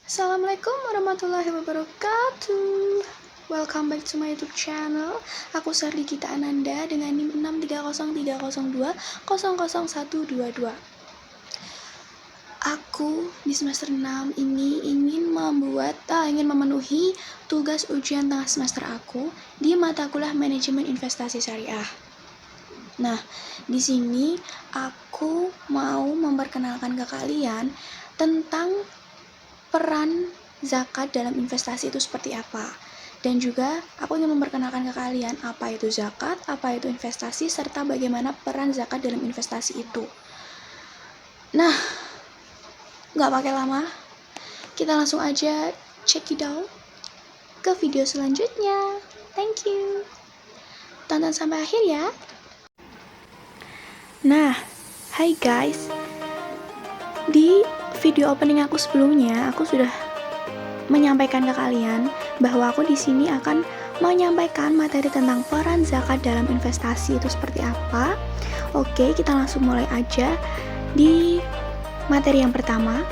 Assalamualaikum warahmatullahi wabarakatuh. Welcome back to my YouTube channel. Aku Sardi Gita Ananda dengan NIM 63030200122. Aku di semester 6 ini ingin memenuhi tugas ujian tengah semester aku di mata kuliah manajemen investasi syariah. Nah, di sini aku mau memperkenalkan ke kalian tentang peran zakat dalam investasi itu seperti apa. Dan juga aku ingin memperkenalkan ke kalian apa itu zakat, apa itu investasi, serta bagaimana peran zakat dalam investasi itu. Nah, nggak pakai lama, kita langsung aja check it out ke video selanjutnya. Thank you. Tonton sampai akhir ya. Nah, hai guys. Di video opening aku sebelumnya, aku sudah menyampaikan ke kalian bahwa aku di sini akan menyampaikan materi tentang peran zakat dalam investasi itu seperti apa. Oke, kita langsung mulai aja di materi yang pertama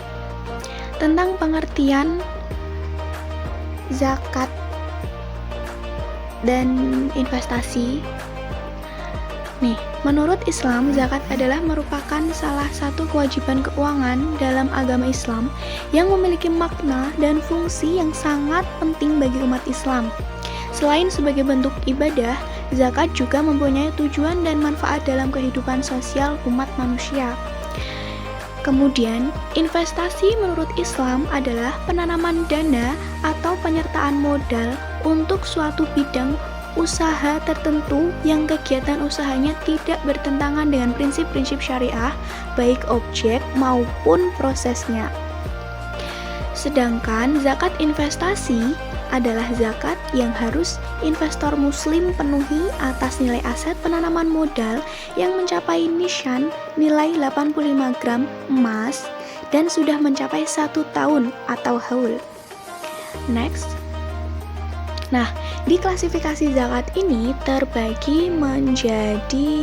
tentang pengertian zakat dan investasi. Nih, menurut Islam, zakat adalah merupakan salah satu kewajiban keuangan dalam agama Islam yang memiliki makna dan fungsi yang sangat penting bagi umat Islam. Selain sebagai bentuk ibadah, zakat juga mempunyai tujuan dan manfaat dalam kehidupan sosial umat manusia. Kemudian, investasi menurut Islam adalah penanaman dana atau penyertaan modal untuk suatu bidang usaha tertentu yang kegiatan usahanya tidak bertentangan dengan prinsip-prinsip syariah, baik objek maupun prosesnya. Sedangkan zakat investasi adalah zakat yang harus investor muslim penuhi atas nilai aset penanaman modal yang mencapai nishan nilai 85 gram emas dan sudah mencapai 1 tahun atau haul. Next. Nah, di klasifikasi zakat ini terbagi menjadi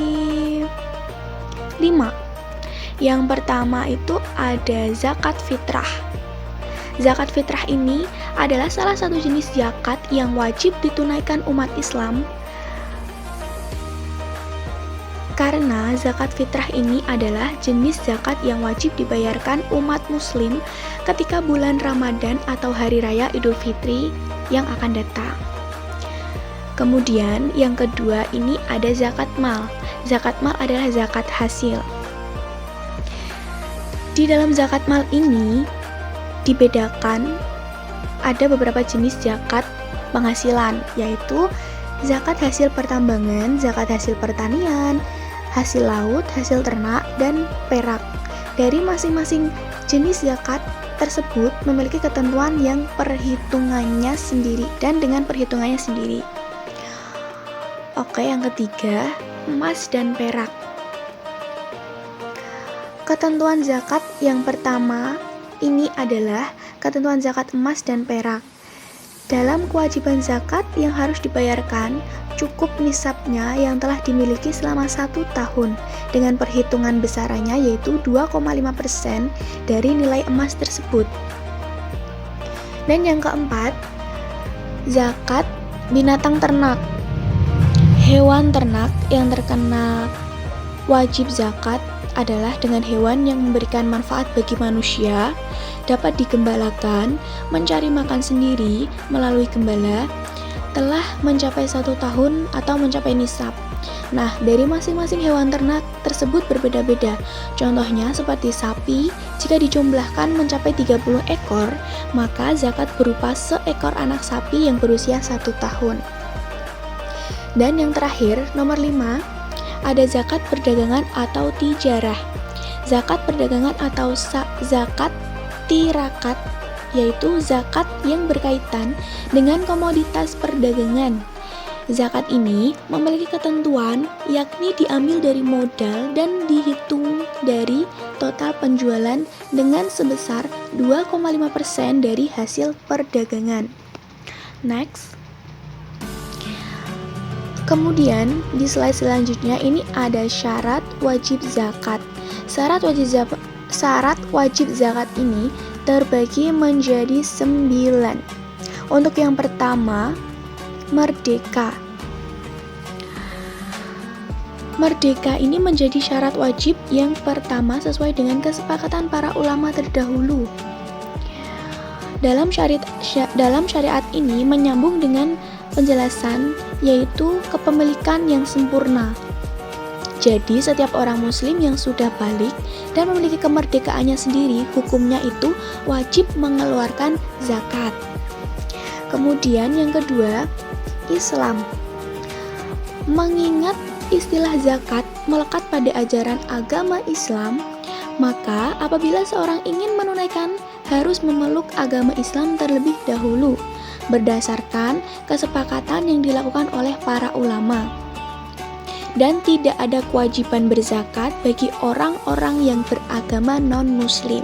5. Yang pertama itu ada zakat fitrah. Zakat fitrah ini adalah salah satu jenis zakat yang wajib ditunaikan umat Islam. Karena zakat fitrah ini adalah jenis zakat yang wajib dibayarkan umat muslim ketika bulan Ramadan atau hari raya Idul Fitri yang akan datang. Kemudian yang kedua ini ada zakat mal. Zakat mal adalah zakat hasil. Di dalam zakat mal ini dibedakan ada beberapa jenis zakat penghasilan, yaitu zakat hasil pertambangan, zakat hasil pertanian, hasil laut, hasil ternak, dan perak. Dari masing-masing jenis zakat tersebut memiliki ketentuan yang perhitungannya sendiri dan dengan perhitungannya sendiri. Oke, yang ketiga, emas dan perak. Ketentuan zakat yang pertama ini adalah ketentuan zakat emas dan perak. Dalam kewajiban zakat yang harus dibayarkan, cukup nisabnya yang telah dimiliki selama 1 tahun dengan perhitungan besarannya yaitu 2,5% dari nilai emas tersebut. Dan yang keempat, zakat binatang ternak. Hewan ternak yang terkena wajib zakat adalah dengan hewan yang memberikan manfaat bagi manusia, dapat digembalakan, mencari makan sendiri melalui gembala, telah mencapai 1 tahun atau mencapai nisab. Nah, dari masing-masing hewan ternak tersebut berbeda-beda. Contohnya seperti sapi, jika dijumlahkan mencapai 30 ekor, maka zakat berupa seekor anak sapi yang berusia 1 tahun. Dan yang terakhir, nomor 5, ada zakat perdagangan atau tijarah. Zakat perdagangan atau zakat tirakat, yaitu zakat yang berkaitan dengan komoditas perdagangan. Zakat ini memiliki ketentuan yakni diambil dari modal dan dihitung dari total penjualan dengan sebesar 2,5% dari hasil perdagangan. Next. Kemudian di slide selanjutnya ini ada syarat wajib zakat. Syarat wajib zakat ini terbagi menjadi 9. Untuk yang pertama, merdeka. Merdeka ini menjadi syarat wajib yang pertama sesuai dengan kesepakatan para ulama terdahulu. Dalam syariat ini menyambung dengan penjelasan, yaitu kepemilikan yang sempurna. Jadi setiap orang muslim yang sudah balik dan memiliki kemerdekaannya sendiri, hukumnya itu wajib mengeluarkan zakat. Kemudian yang kedua, Islam. Mengingat istilah zakat melekat pada ajaran agama Islam, maka apabila seorang ingin menunaikan harus memeluk agama Islam terlebih dahulu berdasarkan kesepakatan yang dilakukan oleh para ulama. Dan tidak ada kewajiban berzakat bagi orang-orang yang beragama non-muslim.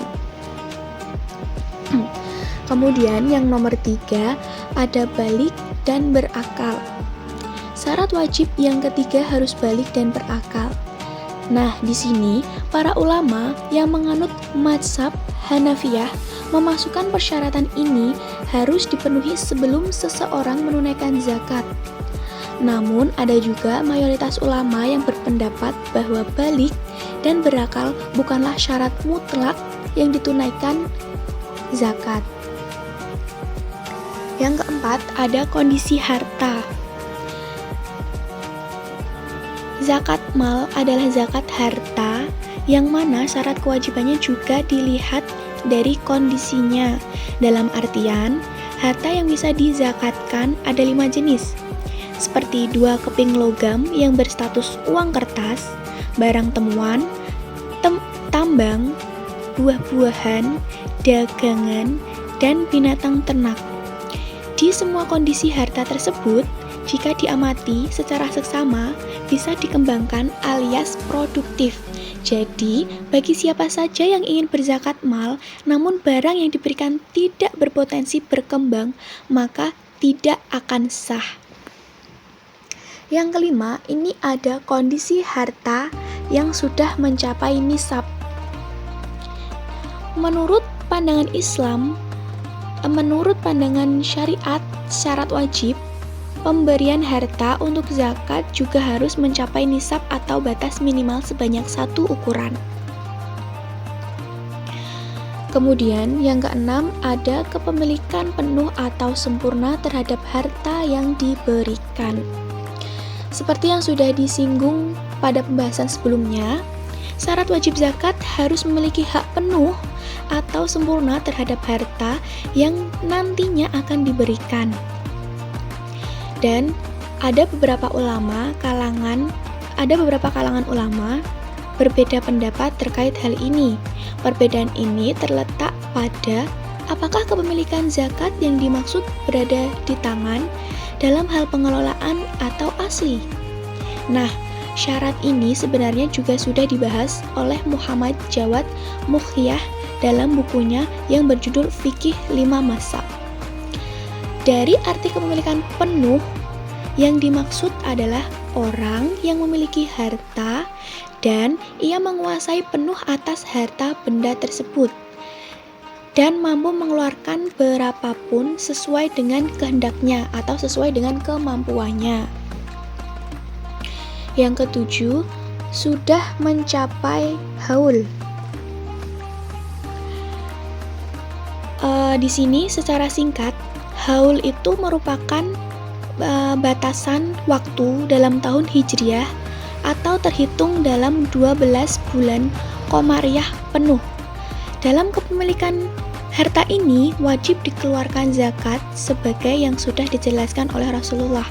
Kemudian yang nomor 3, ada balik dan berakal. Syarat wajib yang ketiga harus balik dan berakal. Nah, di sini para ulama yang menganut mazhab Hanafiyah memasukkan persyaratan ini harus dipenuhi sebelum seseorang menunaikan zakat. Namun, ada juga mayoritas ulama yang berpendapat bahwa balik dan berakal bukanlah syarat mutlak yang ditunaikan zakat. Yang keempat, ada kondisi harta. Zakat mal adalah zakat harta yang mana syarat kewajibannya juga dilihat dari kondisinya. Dalam artian, harta yang bisa dizakatkan ada 5 jenis, seperti 2 keping logam yang berstatus uang kertas, barang temuan, tambang, buah-buahan, dagangan, dan binatang ternak. Di semua kondisi harta tersebut, jika diamati secara seksama, bisa dikembangkan alias produktif. Jadi, bagi siapa saja yang ingin berzakat mal, namun barang yang diberikan tidak berpotensi berkembang, maka tidak akan sah. Yang kelima, ini ada kondisi harta yang sudah mencapai nisab. Menurut pandangan Islam, menurut pandangan syariat, syarat wajib pemberian harta untuk zakat juga harus mencapai nisab atau batas minimal sebanyak 1 ukuran. Kemudian yang keenam, ada kepemilikan penuh atau sempurna terhadap harta yang diberikan. Seperti yang sudah disinggung pada pembahasan sebelumnya, syarat wajib zakat harus memiliki hak penuh atau sempurna terhadap harta yang nantinya akan diberikan. Dan ada beberapa kalangan ulama berbeda pendapat terkait hal ini. Perbedaan ini terletak pada apakah kepemilikan zakat yang dimaksud berada di tangan dalam hal pengelolaan atau asli. Nah, syarat ini sebenarnya juga sudah dibahas oleh Muhammad Jawad Mukhyah dalam bukunya yang berjudul Fikih 5 Mazhab. Dari arti kepemilikan penuh, yang dimaksud adalah orang yang memiliki harta dan ia menguasai penuh atas harta benda tersebut dan mampu mengeluarkan berapapun sesuai dengan kehendaknya atau sesuai dengan kemampuannya. Yang ketujuh, sudah mencapai haul. Di sini secara singkat, haul itu merupakan batasan waktu dalam tahun Hijriah atau terhitung dalam 12 bulan Komariah penuh. Dalam kepemilikan harta ini wajib dikeluarkan zakat sebagai yang sudah dijelaskan oleh Rasulullah.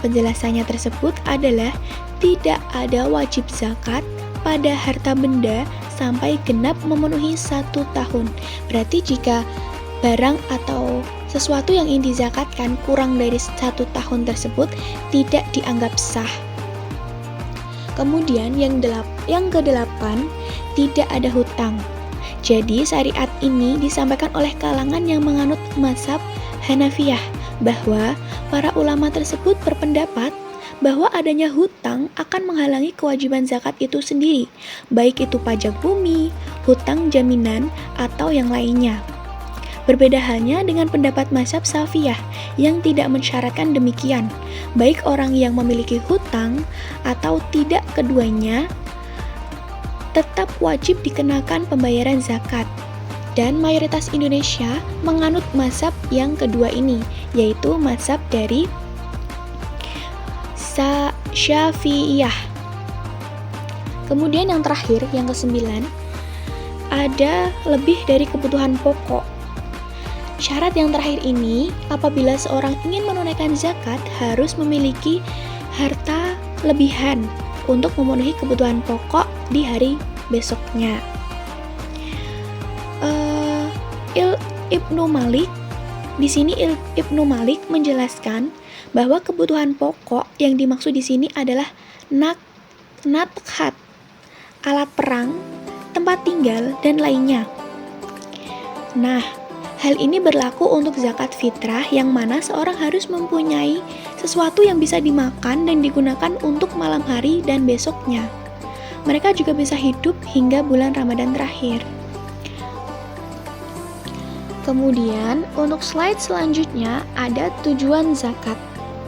Penjelasannya tersebut adalah tidak ada wajib zakat pada harta benda sampai genap memenuhi 1 tahun. Berarti jika barang atau sesuatu yang ingin dizakatkan kurang dari 1 tahun tersebut tidak dianggap sah. Kemudian yang kedelapan, tidak ada hutang. Jadi syariat ini disampaikan oleh kalangan yang menganut mazhab Hanafiyah bahwa para ulama tersebut berpendapat bahwa adanya hutang akan menghalangi kewajiban zakat itu sendiri, baik itu pajak bumi, hutang jaminan, atau yang lainnya. Berbeda halnya dengan pendapat mazhab Syafi'iyah yang tidak mensyaratkan demikian, baik orang yang memiliki hutang atau tidak keduanya tetap wajib dikenakan pembayaran zakat. Dan mayoritas Indonesia menganut mazhab yang kedua ini, yaitu mazhab dari Syafi'iyah. Kemudian yang terakhir, yang ke-9, ada lebih dari kebutuhan pokok. Syarat yang terakhir ini, apabila seorang ingin menunaikan zakat, harus memiliki harta lebihan untuk memenuhi kebutuhan pokok di hari besoknya. Ibnu Malik, di sini Ibnu Malik menjelaskan bahwa kebutuhan pokok yang dimaksud di sini adalah nathat, alat perang, tempat tinggal, dan lainnya. Nah, hal ini berlaku untuk zakat fitrah yang mana seorang harus mempunyai sesuatu yang bisa dimakan dan digunakan untuk malam hari dan besoknya. Mereka juga bisa hidup hingga bulan Ramadan terakhir. Kemudian, untuk slide selanjutnya ada tujuan zakat.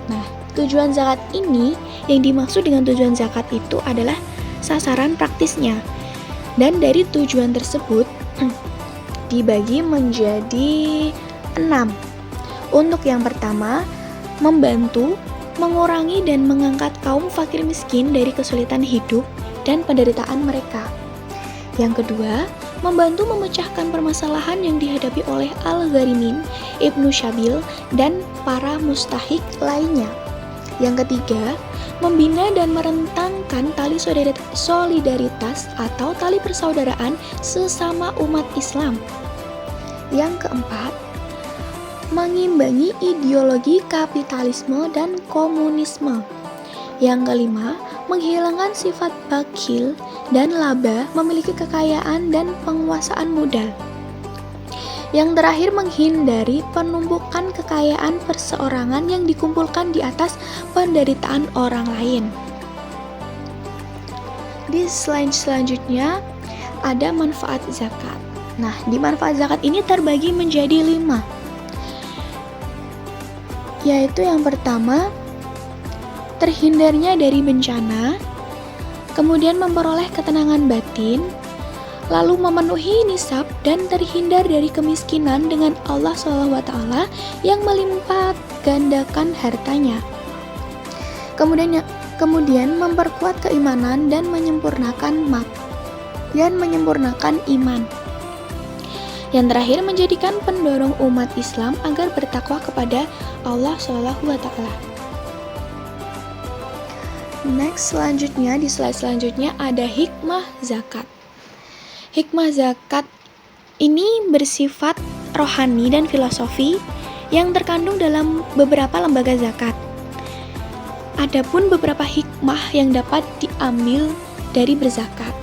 Nah, tujuan zakat ini, yang dimaksud dengan tujuan zakat itu adalah sasaran praktisnya. Dan dari tujuan tersebut dibagi menjadi 6. Untuk yang pertama, membantu, mengurangi dan mengangkat kaum fakir miskin dari kesulitan hidup dan penderitaan mereka. Yang kedua, membantu memecahkan permasalahan yang dihadapi oleh Al-Gharimin, Ibnu Syabil, dan para mustahik lainnya. Yang ketiga, membina dan merentangkan tali solidaritas atau tali persaudaraan sesama umat Islam. Yang keempat, mengimbangi ideologi kapitalisme dan komunisme. Yang kelima, menghilangkan sifat bakhil dan laba, memiliki kekayaan dan penguasaan modal. Yang terakhir, menghindari penumpukan kekayaan perseorangan yang dikumpulkan di atas penderitaan orang lain. Di slide selanjutnya ada manfaat zakat. Nah, di manfaat zakat ini terbagi menjadi 5. Yaitu yang pertama, terhindarnya dari bencana, kemudian memperoleh ketenangan batin, lalu memenuhi nisab dan terhindar dari kemiskinan dengan Allah SWT yang melimpah gandakan hartanya. Kemudian memperkuat keimanan dan menyempurnakan iman. Yang terakhir, menjadikan pendorong umat Islam agar bertakwa kepada Allah SWT. Next, selanjutnya di slide selanjutnya ada hikmah zakat. Hikmah zakat ini bersifat rohani dan filosofi yang terkandung dalam beberapa lembaga zakat. Adapun beberapa hikmah yang dapat diambil dari berzakat.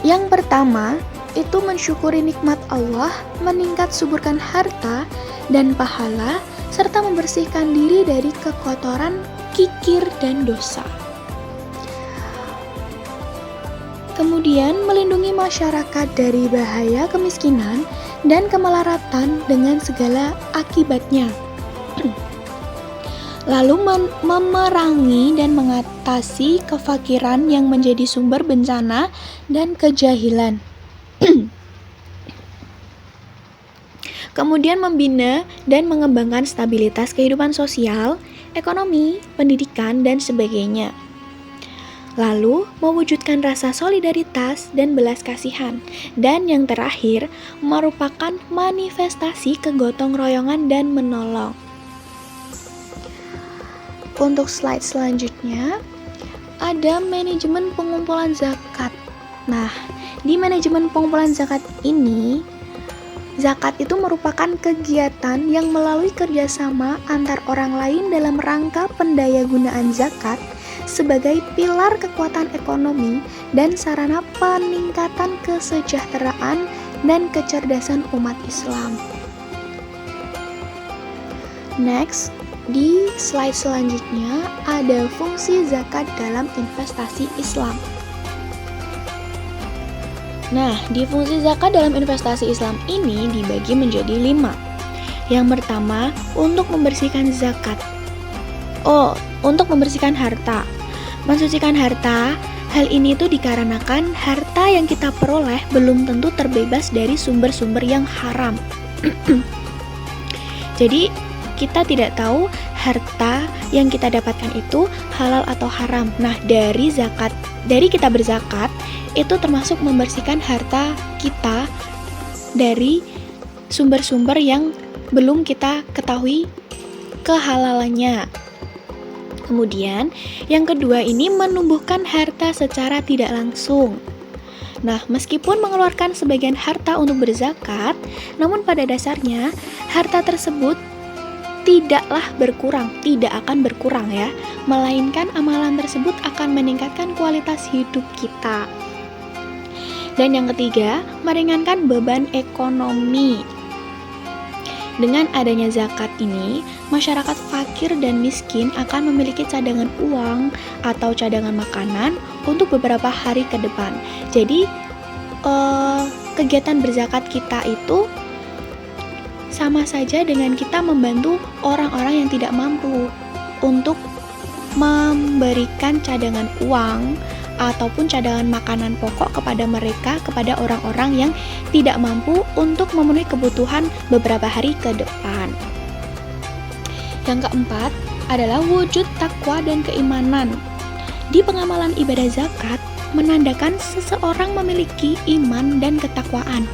Yang pertama, itu mensyukuri nikmat Allah, meningkat suburkan harta dan pahala, serta membersihkan diri dari kekotoran, kikir, dan dosa. Kemudian melindungi masyarakat dari bahaya kemiskinan dan kemelaratan dengan segala akibatnya. Lalu memerangi dan mengatasi kefakiran yang menjadi sumber bencana dan kejahilan. Kemudian membina dan mengembangkan stabilitas kehidupan sosial, ekonomi, pendidikan, dan sebagainya. Lalu, mewujudkan rasa solidaritas dan belas kasihan. Dan yang terakhir, merupakan manifestasi kegotong royongan dan menolong. Untuk slide selanjutnya, ada manajemen pengumpulan zakat. Nah, di manajemen pengumpulan zakat ini, zakat itu merupakan kegiatan yang melalui kerjasama antar orang lain dalam rangka pendayagunaan zakat sebagai pilar kekuatan ekonomi dan sarana peningkatan kesejahteraan dan kecerdasan umat Islam. Next, di slide selanjutnya ada fungsi zakat dalam investasi Islam. Nah, di fungsi zakat dalam investasi Islam ini dibagi menjadi 5. Yang pertama, untuk membersihkan zakat. Untuk membersihkan harta. Mensucikan harta, hal ini tuh dikarenakan harta yang kita peroleh belum tentu terbebas dari sumber-sumber yang haram. Jadi, kita tidak tahu harta yang kita dapatkan itu halal atau haram. Nah, dari kita berzakat, itu termasuk membersihkan harta kita dari sumber-sumber yang belum kita ketahui kehalalannya. Kemudian, yang kedua ini menumbuhkan harta secara tidak langsung. Nah, meskipun mengeluarkan sebagian harta untuk berzakat, namun pada dasarnya harta tersebut tidaklah berkurang, tidak akan berkurang ya, melainkan amalan tersebut akan meningkatkan kualitas hidup kita. Dan yang ketiga, meringankan beban ekonomi. Dengan adanya zakat ini, masyarakat fakir dan miskin akan memiliki cadangan uang atau cadangan makanan untuk beberapa hari ke depan. Jadi, kegiatan berzakat kita itu sama saja dengan kita membantu orang-orang yang tidak mampu untuk memberikan cadangan uang ataupun cadangan makanan pokok kepada orang-orang yang tidak mampu untuk memenuhi kebutuhan beberapa hari ke depan. Yang keempat adalah wujud takwa dan keimanan. Di pengamalan ibadah zakat menandakan seseorang memiliki iman dan ketakwaan.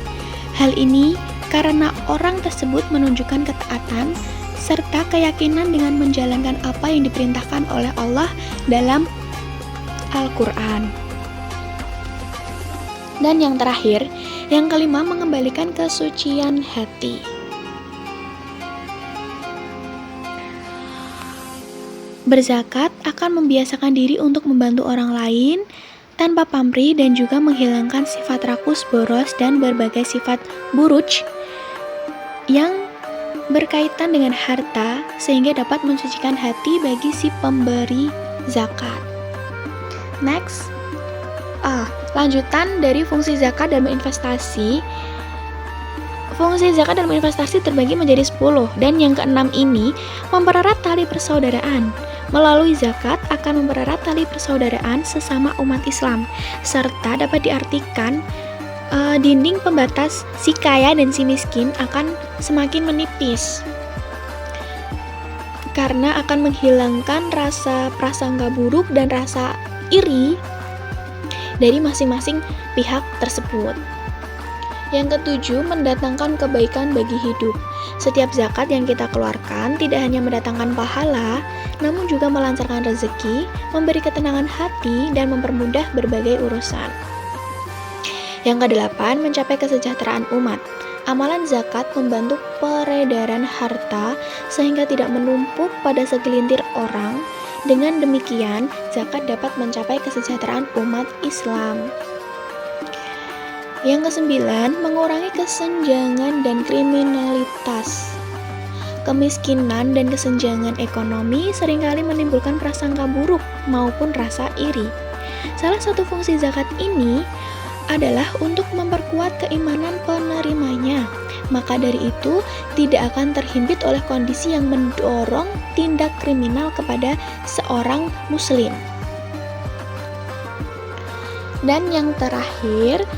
Hal ini karena orang tersebut menunjukkan ketaatan serta keyakinan dengan menjalankan apa yang diperintahkan oleh Allah dalam Al-Quran. Dan yang terakhir, yang kelima, mengembalikan kesucian hati. Berzakat akan membiasakan diri untuk membantu orang lain tanpa pamrih dan juga menghilangkan sifat rakus, boros, dan berbagai sifat buruj yang berkaitan dengan harta sehingga dapat mensucikan hati bagi si pemberi zakat. Next, lanjutan dari fungsi zakat dalam investasi. Fungsi zakat dalam investasi terbagi menjadi 10, dan yang keenam ini mempererat tali persaudaraan. Melalui zakat akan mempererat tali persaudaraan sesama umat Islam, serta dapat diartikan dinding pembatas si kaya dan si miskin akan semakin menipis karena akan menghilangkan rasa prasangka buruk dan rasa iri dari masing-masing pihak tersebut. Yang ketujuh, mendatangkan kebaikan bagi hidup. Setiap zakat yang kita keluarkan tidak hanya mendatangkan pahala, namun juga melancarkan rezeki, memberi ketenangan hati, dan mempermudah berbagai urusan. Yang kedelapan, mencapai kesejahteraan umat. Amalan zakat membantu peredaran harta sehingga tidak menumpuk pada segelintir orang. Dengan demikian, zakat dapat mencapai kesejahteraan umat Islam. Yang kesembilan, mengurangi kesenjangan dan kriminalitas. Kemiskinan dan kesenjangan ekonomi seringkali menimbulkan prasangka buruk maupun rasa iri. Salah satu fungsi zakat ini adalah untuk memperkuat keimanan penerimanya. Maka dari itu, tidak akan terhimpit oleh kondisi yang mendorong tindak kriminal kepada seorang muslim. Dan yang terakhir,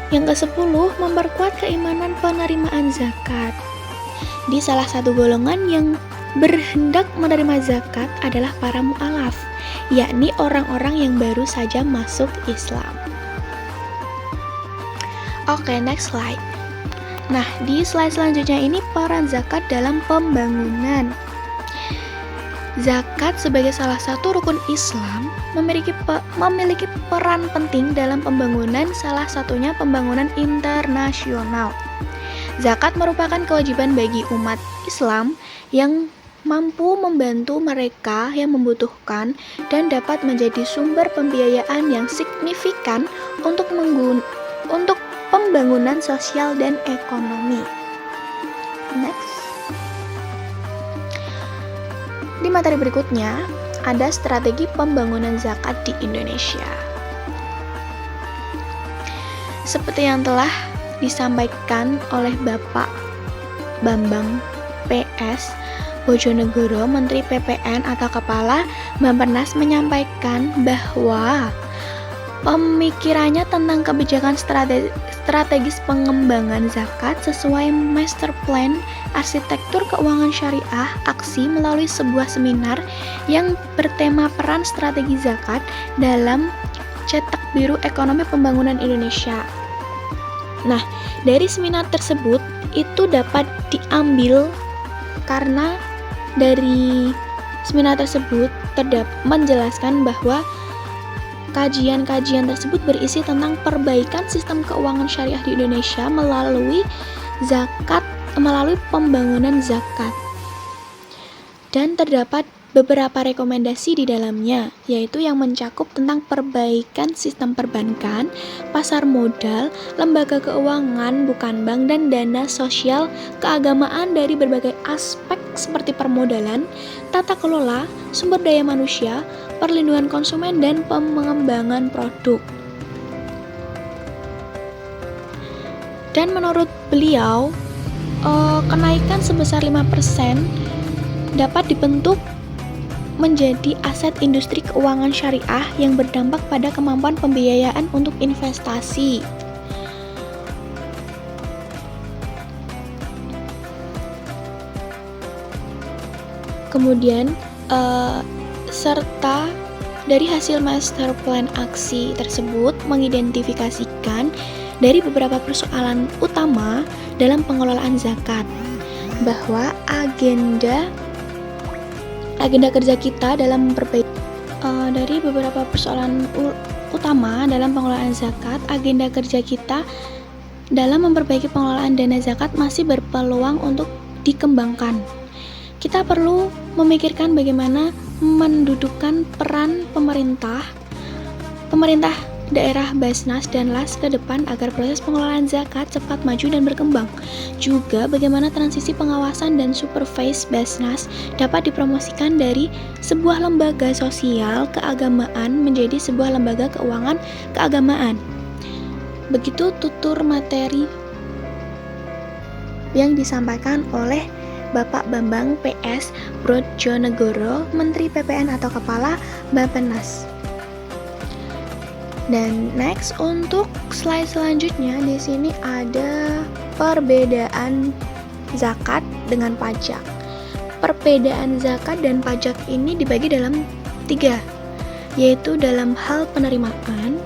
yang ke-10, memperkuat keimanan penerimaan zakat. Di salah satu golongan yang berhendak menerima zakat adalah para mu'alaf, yakni orang-orang yang baru saja masuk Islam. Oke, next slide. Nah, di slide selanjutnya ini peran zakat dalam pembangunan. Zakat sebagai salah satu rukun Islam memiliki peran penting dalam pembangunan, salah satunya pembangunan internasional. Zakat merupakan kewajiban bagi umat Islam yang mampu membantu mereka yang membutuhkan dan dapat menjadi sumber pembiayaan yang signifikan untuk pembangunan sosial dan ekonomi. Next. Di materi berikutnya, ada strategi pembangunan zakat di Indonesia. Seperti yang telah disampaikan oleh Bapak Bambang PS Bojonegoro, Menteri PPN atau Kepala Bappenas menyampaikan bahwa pemikirannya tentang kebijakan strategis pengembangan zakat sesuai Master Plan Arsitektur Keuangan Syariah Aksi melalui sebuah seminar yang bertema peran strategi zakat dalam cetak biru ekonomi pembangunan Indonesia. Nah, dari seminar tersebut itu dapat diambil karena dari seminar tersebut menjelaskan bahwa kajian-kajian tersebut berisi tentang perbaikan sistem keuangan syariah di Indonesia melalui pembangunan zakat. Dan terdapat beberapa rekomendasi di dalamnya, yaitu yang mencakup tentang perbaikan sistem perbankan, pasar modal, lembaga keuangan bukan bank, dan dana sosial keagamaan dari berbagai aspek seperti permodalan, tata kelola, sumber daya manusia, perlindungan konsumen, dan pengembangan produk. Dan menurut beliau, kenaikan sebesar 5% dapat dibentuk menjadi aset industri keuangan syariah yang berdampak pada kemampuan pembiayaan untuk investasi. Kemudian, serta dari hasil master plan aksi tersebut mengidentifikasikan dari beberapa persoalan utama dalam pengelolaan zakat, bahwa agenda kerja kita dalam memperbaiki dari beberapa persoalan utama dalam pengelolaan zakat, agenda kerja kita dalam memperbaiki pengelolaan dana zakat masih berpeluang untuk dikembangkan. Kita perlu memikirkan bagaimana mendudukkan peran pemerintah daerah, Basnas, dan LAS ke depan agar proses pengelolaan zakat cepat maju dan berkembang. Juga bagaimana transisi pengawasan dan supervise Basnas dapat dipromosikan dari sebuah lembaga sosial keagamaan menjadi sebuah lembaga keuangan keagamaan. Begitu tutur materi yang disampaikan oleh Bapak Bambang PS Bojonegoro, Menteri PPN atau Kepala Bappenas. Dan next, untuk slide selanjutnya di sini ada perbedaan zakat dengan pajak. Perbedaan zakat dan pajak ini dibagi dalam 3, yaitu dalam hal penerimaan,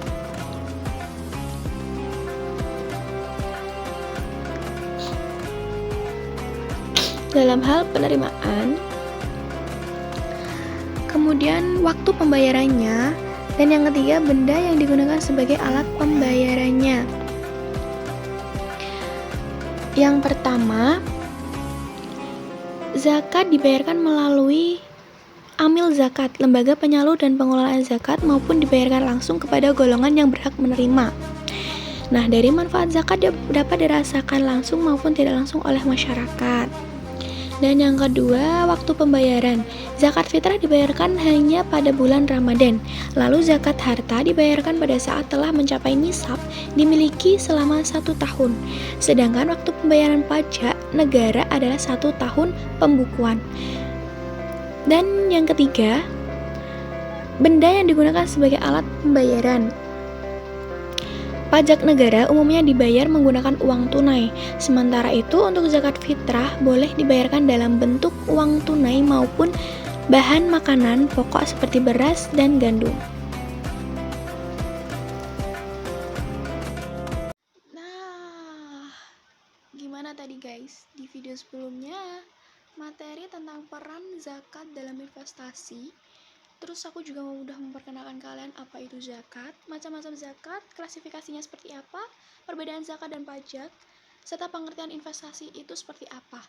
kemudian waktu pembayarannya, dan yang ketiga, benda yang digunakan sebagai alat pembayarannya. Yang pertama, zakat dibayarkan melalui amil zakat, lembaga penyalur dan pengelolaan zakat, maupun dibayarkan langsung kepada golongan yang berhak menerima. Nah, dari manfaat zakat dapat dirasakan langsung maupun tidak langsung oleh masyarakat. Dan yang kedua, waktu pembayaran. Zakat fitrah dibayarkan hanya pada bulan Ramadan. Lalu zakat harta dibayarkan pada saat telah mencapai nisab dimiliki selama 1 tahun. Sedangkan waktu pembayaran pajak negara adalah 1 tahun pembukuan. Dan yang ketiga, benda yang digunakan sebagai alat pembayaran. Pajak negara umumnya dibayar menggunakan uang tunai, sementara itu untuk zakat fitrah boleh dibayarkan dalam bentuk uang tunai maupun bahan makanan pokok seperti beras dan gandum. Nah, gimana tadi guys? Di video sebelumnya materi tentang peran zakat dalam investasi. Terus aku juga udah memperkenalkan kalian apa itu zakat, macam-macam zakat, klasifikasinya seperti apa, perbedaan zakat dan pajak, serta pengertian investasi itu seperti apa.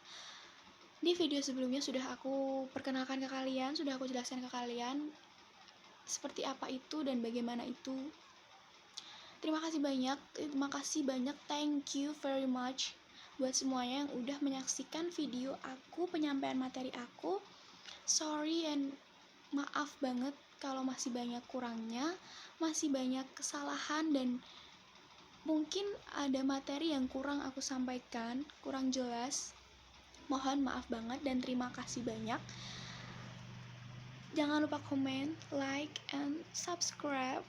Di video sebelumnya sudah aku perkenalkan ke kalian, sudah aku jelaskan ke kalian seperti apa itu dan bagaimana itu. Terima kasih banyak, thank you very much buat semuanya yang udah menyaksikan video aku, penyampaian materi aku. Sorry and maaf banget kalau masih banyak kurangnya, masih banyak kesalahan dan Mungkin ada materi yang kurang aku sampaikan, kurang jelas. Mohon maaf banget dan terima kasih banyak. Jangan lupa komen, like, and subscribe.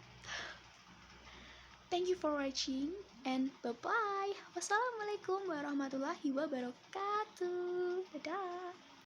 Thank you for watching and bye-bye. Wassalamualaikum warahmatullahi wabarakatuh. Dadah.